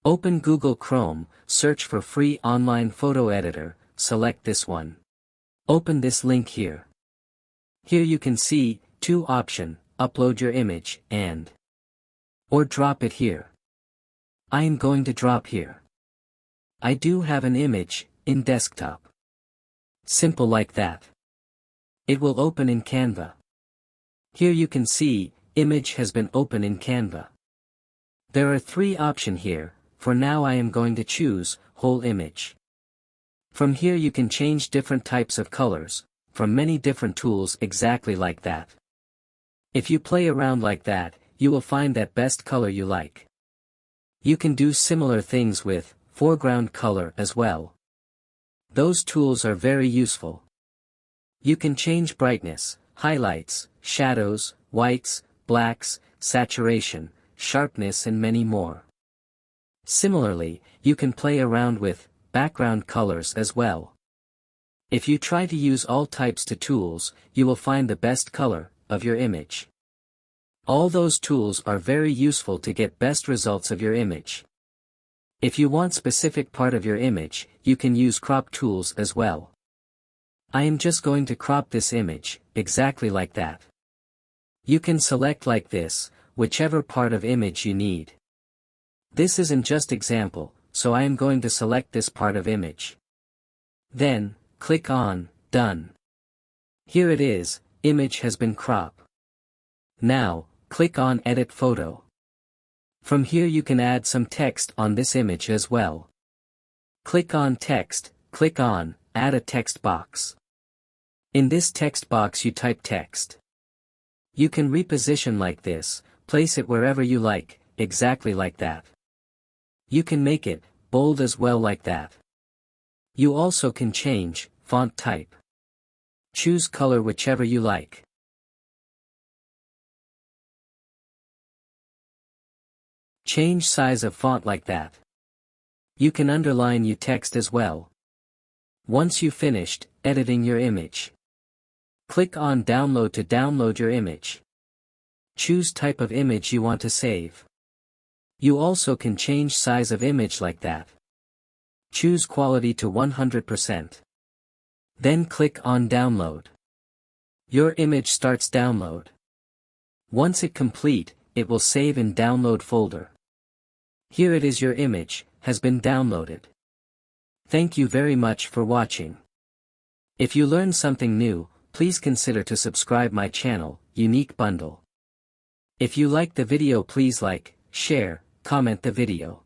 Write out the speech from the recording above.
Open Google Chrome, search for free online photo editor, select this one. Open this link here. Here you can see, 2 option, upload your image, or drop it here. I am going to drop here. I do have an image, in desktop. Simple like that. It will open in Canva. Here you can see, image has been opened in Canva. There are 3 options here, for now I am going to choose, whole image. From here you can change different types of colors, from many different tools exactly like that. If you play around like that, you will find that best color you like. You can do similar things with, foreground color as well. Those tools are very useful. You can change brightness, highlights, shadows, whites, blacks, saturation, sharpness and many more. Similarly, you can play around with, background colors as well. If you try to use all types to tools, you will find the best color, of your image. All those tools are very useful to get best results of your image. If you want specific part of your image, you can use crop tools as well. I am just going to crop this image, exactly like that. You can select like this, whichever part of image you need. This isn't just example, so I am going to select this part of image. Then, click on, Done. Here it is, image has been cropped. Now, click on Edit Photo. From here you can add some text on this image as well. Click on Text, click on, Add a text box. In this text box you type text. You can reposition like this, place it wherever you like, exactly like that. You can make it bold as well like that. You also can change font type. Choose color whichever you like. Change size of font like that. You can underline your text as well. Once you finished editing your image, click on Download to download your image. Choose type of image you want to save. You also can change size of image like that. Choose quality to 100%. Then click on Download. Your image starts download. Once it complete, it will save in Download folder. Here it is, your image has been downloaded. Thank you very much for watching. If you learned something new, please consider to subscribe my channel, Unique Bundle. If you like the video, please like, share, comment the video.